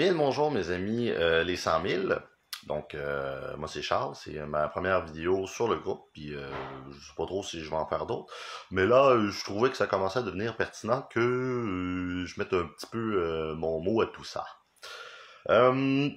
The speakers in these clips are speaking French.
Bien, bonjour mes amis, les 100 000. Donc, moi c'est Charles, c'est ma première vidéo sur le groupe, puis je sais pas trop si je vais en faire d'autres. Mais là, je trouvais que ça commençait à devenir pertinent que je mette un petit peu mon mot à tout ça. Euh,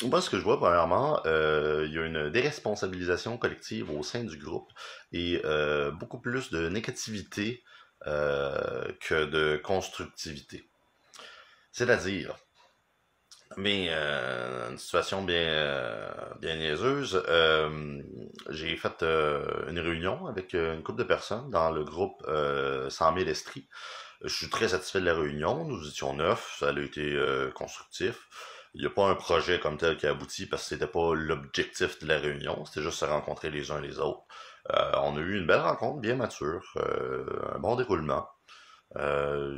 Moi, ce que je vois, premièrement, il y a une déresponsabilisation collective au sein du groupe et beaucoup plus de négativité que de constructivité. C'est-à-dire, mais une situation bien niaiseuse. J'ai fait une réunion avec une couple de personnes dans le groupe 100 000 Estrie. Je suis très satisfait de la réunion. Nous étions 9, ça a été constructif. Il n'y a pas un projet comme tel qui a abouti parce que c'était pas l'objectif de la réunion. C'était juste se rencontrer les uns les autres. On a eu une belle rencontre, bien mature, un bon déroulement.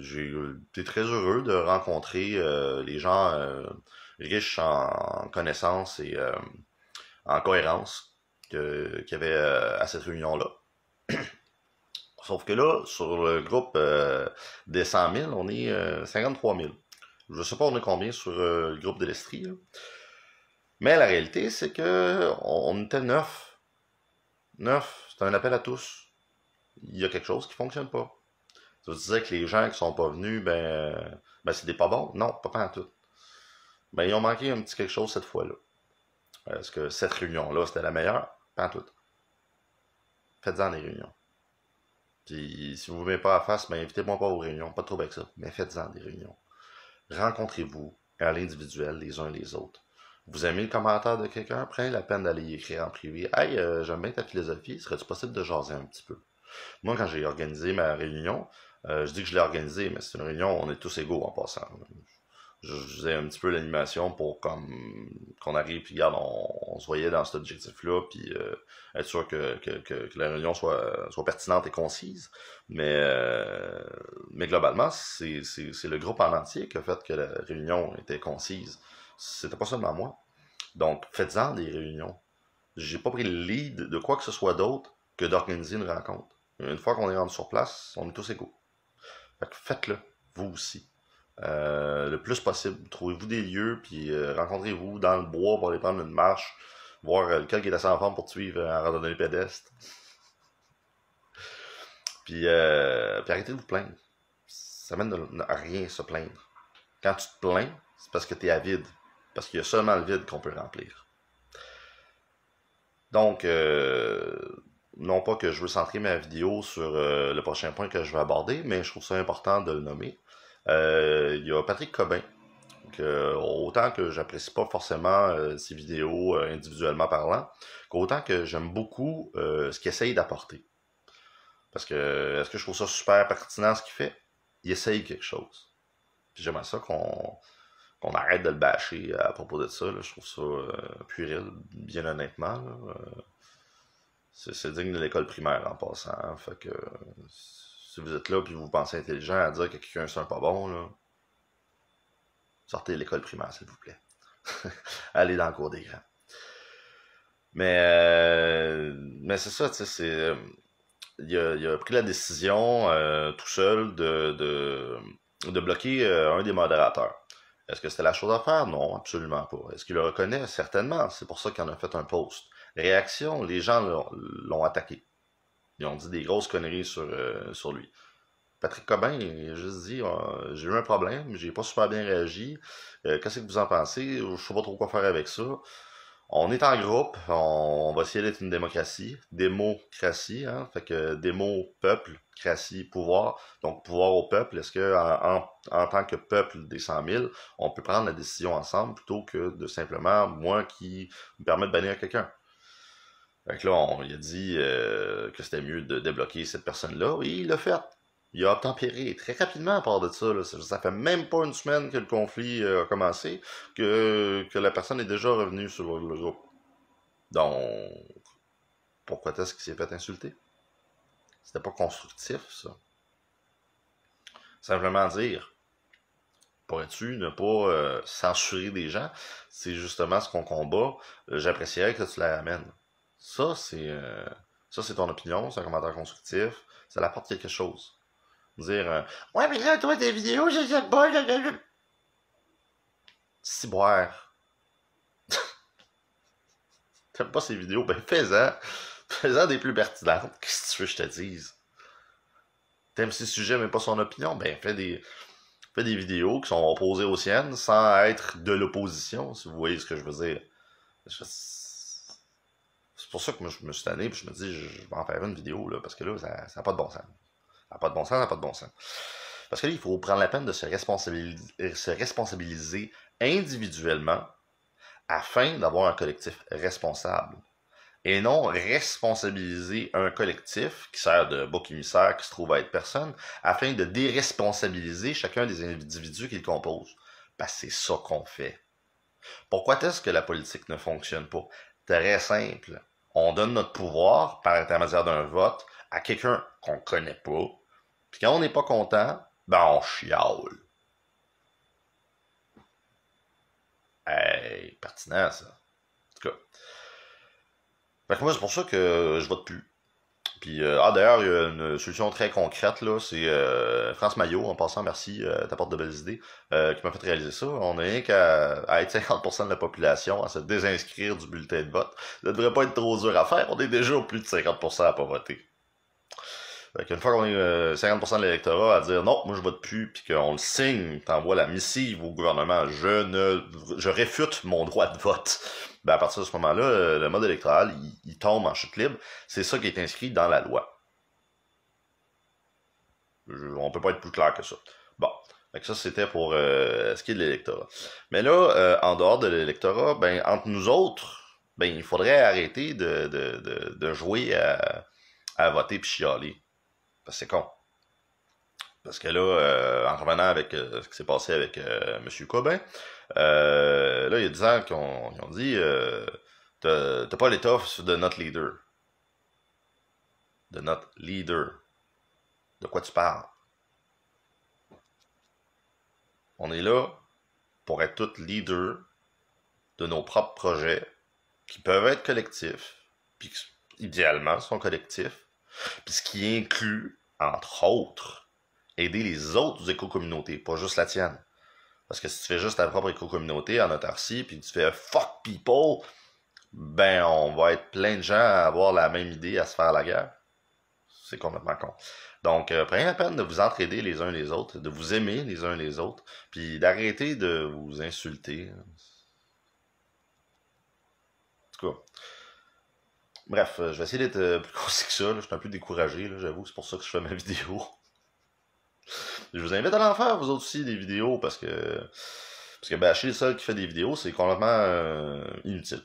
J'ai été très heureux de rencontrer les gens riches en connaissances et en cohérence qu'il y avait à cette réunion-là. Sauf que là, sur le groupe des 100 000, on est 53 000. Je sais pas on est combien sur le groupe de l'Estrie, là. Mais la réalité, c'est que on était 9. 9, c'est un appel à tous. Il y a quelque chose qui fonctionne pas. Ça veut dire que les gens qui sont pas venus, ben c'est des pas bons? Non, pas en tout. Ben, ils ont manqué un petit quelque chose cette fois-là. Est-ce que cette réunion-là, c'était la meilleure? Pas en tout. Faites-en des réunions. Puis, si vous ne mettez pas à face, ben, invitez-moi pas aux réunions. Pas trop avec ça. Mais faites-en des réunions. Rencontrez-vous à l'individuel, les uns les autres. Vous aimez le commentaire de quelqu'un? Prenez la peine d'aller y écrire en privé. Hey, j'aime bien ta philosophie. Serait-il possible de jaser un petit peu? Moi, quand j'ai organisé ma réunion, je dis que je l'ai organisée, mais c'est une réunion, on est tous égaux en passant. Je faisais un petit peu l'animation pour comme qu'on arrive, puis regarde, on se voyait dans cet objectif-là, puis être sûr que la réunion soit pertinente et concise. Mais globalement, c'est le groupe en entier qui a fait que la réunion était concise. C'était pas seulement moi. Donc, faites-en des réunions. J'ai pas pris le lead de quoi que ce soit d'autre que d'organiser une rencontre. Une fois qu'on est rendu sur place, on est tous égaux. Fait que faites-le, vous aussi. Le plus possible. Trouvez-vous des lieux, puis rencontrez-vous dans le bois pour aller prendre une marche, voir lequel qui est assez en forme pour te suivre en randonnée pédestre. Puis arrêtez de vous plaindre. Ça mène à rien se plaindre. Quand tu te plains, c'est parce que tu es avide. Parce qu'il y a seulement le vide qu'on peut remplir. Donc, non pas que je veux centrer ma vidéo sur le prochain point que je vais aborder, mais je trouve ça important de le nommer. Il y a Patrick Cobin, autant que j'apprécie pas forcément ses vidéos individuellement parlant, qu'autant que j'aime beaucoup ce qu'il essaye d'apporter. Parce que, est-ce que je trouve ça super pertinent ce qu'il fait? Il essaye quelque chose. Puis j'aimerais ça qu'on arrête de le bâcher à propos de ça. Là. Je trouve ça puéril, bien honnêtement. C'est digne de l'école primaire en passant. Hein. Fait que si vous êtes là et vous pensez intelligent à dire que quelqu'un c'est un pas bon, là, sortez de l'école primaire, s'il vous plaît. Allez dans le cours des grands. Mais c'est ça, tu sais, il a pris la décision tout seul de bloquer un des modérateurs. Est-ce que c'était la chose à faire? Non, absolument pas. Est-ce qu'il le reconnaît? Certainement. C'est pour ça qu'il en a fait un post. Réaction, les gens l'ont attaqué. Ils ont dit des grosses conneries sur lui. Patrick Cobin, il a juste dit j'ai eu un problème, j'ai pas super bien réagi. Qu'est-ce que vous en pensez? Je sais pas trop quoi faire avec ça. On est en groupe, on va essayer d'être une démocratie, démocratie, hein, fait que démo, peuple, cratie, pouvoir, donc pouvoir au peuple, est-ce que en tant que peuple des 100 000, on peut prendre la décision ensemble plutôt que de simplement moi qui me permet de bannir quelqu'un? Fait que là, il a dit que c'était mieux de débloquer cette personne-là, et il l'a fait. Il a obtempéré très rapidement à part de ça. Là. Ça fait même pas une semaine que le conflit a commencé que la personne est déjà revenue sur le groupe. Donc, pourquoi est-ce qu'il s'est fait insulter? C'était pas constructif, ça. Simplement dire, pourrais-tu ne pas censurer des gens? C'est justement ce qu'on combat. J'apprécierais que tu la ramènes. Ça, c'est ton opinion, c'est un commentaire constructif. Ça apporte quelque chose. Dire ouais mais là toi tes vidéos je sais pas ciboire. T'aimes pas ces vidéos? Ben fais-en. Fais-en des plus pertinentes. Qu'est-ce que tu veux que je te dise? T'aimes ces sujets mais pas son opinion? Ben fais des vidéos qui sont opposées aux siennes sans être de l'opposition, si vous voyez ce que je veux dire. C'est pour ça que moi, je me suis tanné, puis je me dis, je vais en faire une vidéo, là, parce que là, ça n'a pas de bon sens. Ça n'a pas de bon sens, ça n'a pas de bon sens. Parce que là, il faut prendre la peine de se responsabiliser individuellement afin d'avoir un collectif responsable. Et non responsabiliser un collectif qui sert de bouc émissaire, qui se trouve à être personne, afin de déresponsabiliser chacun des individus qui le composent. Parce que c'est ça qu'on fait. Pourquoi est-ce que la politique ne fonctionne pas? Très simple. On donne notre pouvoir par l'intermédiaire d'un vote à quelqu'un qu'on connaît pas. Puis quand on n'est pas content, ben on chiale. Hey, pertinent ça. En tout cas. Fait que moi, c'est pour ça que je vote plus. Puis, d'ailleurs, il y a une solution très concrète, là, c'est France Maillot, en passant, merci, t'apportes de belles idées, qui m'a fait réaliser ça. On n'a rien qu'à être 50% de la population à se désinscrire du bulletin de vote. Ça devrait pas être trop dur à faire, on est déjà au plus de 50% à pas voter. Fait qu'une fois qu'on est 50% de l'électorat à dire non, moi je vote plus, puis qu'on le signe, t'envoies la missive au gouvernement, je réfute mon droit de vote. Ben à partir de ce moment-là, le mode électoral, il tombe en chute libre. C'est ça qui est inscrit dans la loi. On peut pas être plus clair que ça. Bon, donc ça c'était pour ce qui est de l'électorat. Mais là, en dehors de l'électorat, ben entre nous autres, ben il faudrait arrêter de jouer à voter puis chialer. Parce que c'est con. Parce que là, en revenant avec ce qui s'est passé avec M. Cobain, là, il y a 10 ans qu'ils ont dit t'as pas l'étoffe de notre leader. De notre leader. De quoi tu parles? On est là pour être tous leaders de nos propres projets qui peuvent être collectifs, puis qui, idéalement, sont collectifs, puis ce qui inclut, entre autres, aider les autres éco-communautés, pas juste la tienne. Parce que si tu fais juste ta propre éco-communauté en autarcie, puis tu fais fuck people, ben on va être plein de gens à avoir la même idée, à se faire la guerre. C'est complètement con. Donc, prenez la peine de vous entraider les uns les autres, de vous aimer les uns les autres, puis d'arrêter de vous insulter. En tout cas, bref, je vais essayer d'être plus concis que ça. Là. Je suis un peu découragé, j'avoue, c'est pour ça que je fais ma vidéo. Je vous invite à en faire, vous autres aussi, des vidéos, parce que bâcher le seul qui fait des vidéos, c'est complètement inutile.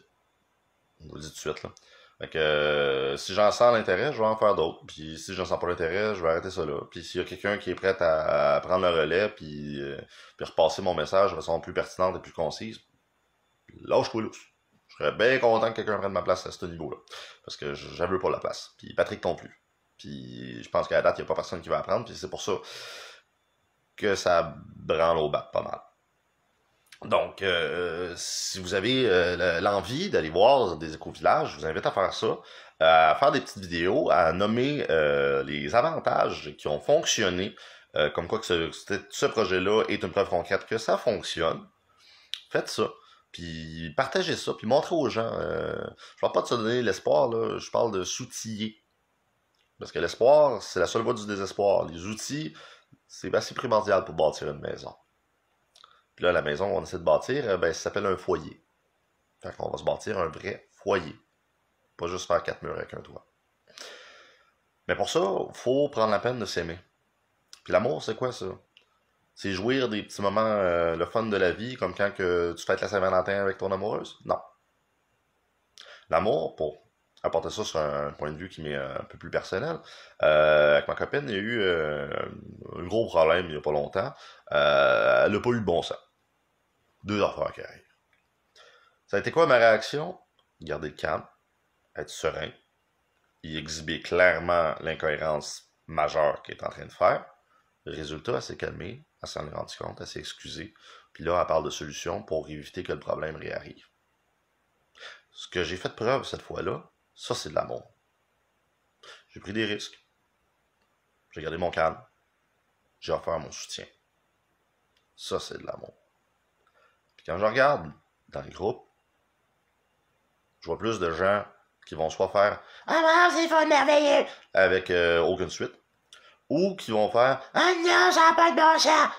Je vous le dis tout de suite, là. Fait que si j'en sens l'intérêt, je vais en faire d'autres. Puis si j'en sens pas l'intérêt, je vais arrêter ça là. Puis s'il y a quelqu'un qui est prêt à prendre le relais, puis repasser mon message de façon plus pertinente et plus concise, lâche-toi lousse. Je serais bien content que quelqu'un prenne ma place à ce niveau-là. Parce que j'avais pas la place. Puis Patrick non plus. Puis je pense qu'à la date, il n'y a pas personne qui va apprendre. Puis c'est pour ça que ça branle au bas pas mal. Donc, si vous avez l'envie d'aller voir des éco-villages, je vous invite à faire ça, à faire des petites vidéos, à nommer les avantages qui ont fonctionné, comme quoi que ce projet-là est une preuve concrète que ça fonctionne. Faites ça, puis partagez ça, puis montrez aux gens. Je parle pas de se donner l'espoir, là, je parle de s'outiller. Parce que l'espoir, c'est la seule voie du désespoir. Les outils, c'est assez primordial pour bâtir une maison. Puis là, la maison qu'on essaie de bâtir, ben, ça s'appelle un foyer. Fait qu'on va se bâtir un vrai foyer. Pas juste faire 4 murs avec un toit. Mais pour ça, faut prendre la peine de s'aimer. Puis l'amour, c'est quoi ça? C'est jouir des petits moments, le fun de la vie, comme quand que tu fêtes la Saint-Valentin avec ton amoureuse? Non. L'amour, pour apporter ça sur un point de vue qui m'est un peu plus personnel, avec ma copine, il y a eu un gros problème il n'y a pas longtemps. Elle n'a pas eu le bon sens. 2 affaires qui arrivent. Ça a été quoi ma réaction? Garder le calme, être serein, y exhiber clairement l'incohérence majeure qu'elle est en train de faire. Le résultat, elle s'est calmée, elle s'en est rendue compte, elle s'est excusée, puis là, elle parle de solutions pour éviter que le problème réarrive. Ce que j'ai fait preuve cette fois-là, ça c'est de l'amour. J'ai pris des risques, j'ai gardé mon calme, j'ai offert mon soutien. Ça c'est de l'amour. quand je regarde dans le groupe, je vois plus de gens qui vont soit faire Ah wow, c'est fun, merveilleux avec aucune suite, ou qui vont faire Ah non, ça n'a pas de bon sens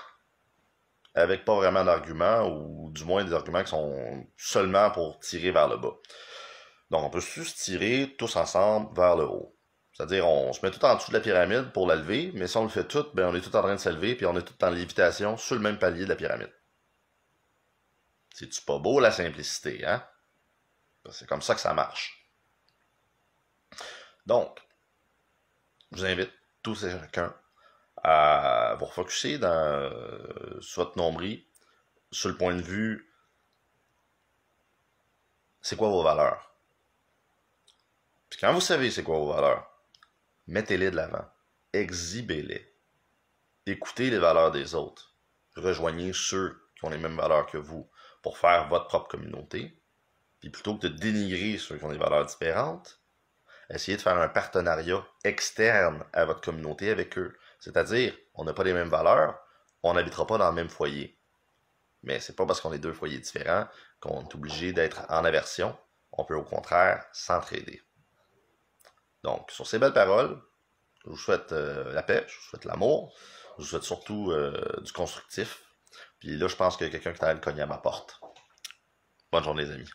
avec pas vraiment d'arguments, ou du moins des arguments qui sont seulement pour tirer vers le bas. Donc on peut juste tirer tous ensemble vers le haut. C'est-à-dire on se met tout en dessous de la pyramide pour la lever, mais si on le fait tout, ben on est tout en train de s'élever, puis on est tout en lévitation sur le même palier de la pyramide. C'est-tu pas beau la simplicité, hein? C'est comme ça que ça marche. Donc, je vous invite tous et chacun à vous refocuser sur votre nombril, sur le point de vue, c'est quoi vos valeurs? Puis quand vous savez c'est quoi vos valeurs, mettez-les de l'avant, exhibez-les, écoutez les valeurs des autres, rejoignez ceux qui ont les mêmes valeurs que vous pour faire votre propre communauté, puis plutôt que de dénigrer ceux qui ont des valeurs différentes, essayez de faire un partenariat externe à votre communauté avec eux. C'est-à-dire, on n'a pas les mêmes valeurs, on n'habitera pas dans le même foyer. Mais c'est pas parce qu'on est deux foyers différents qu'on est obligé d'être en aversion. On peut au contraire s'entraider. Donc, sur ces belles paroles, je vous souhaite la paix, je vous souhaite l'amour, je vous souhaite surtout du constructif. Puis là, je pense qu'il y a quelqu'un qui est allé cogner à ma porte. Bonne journée, les amis.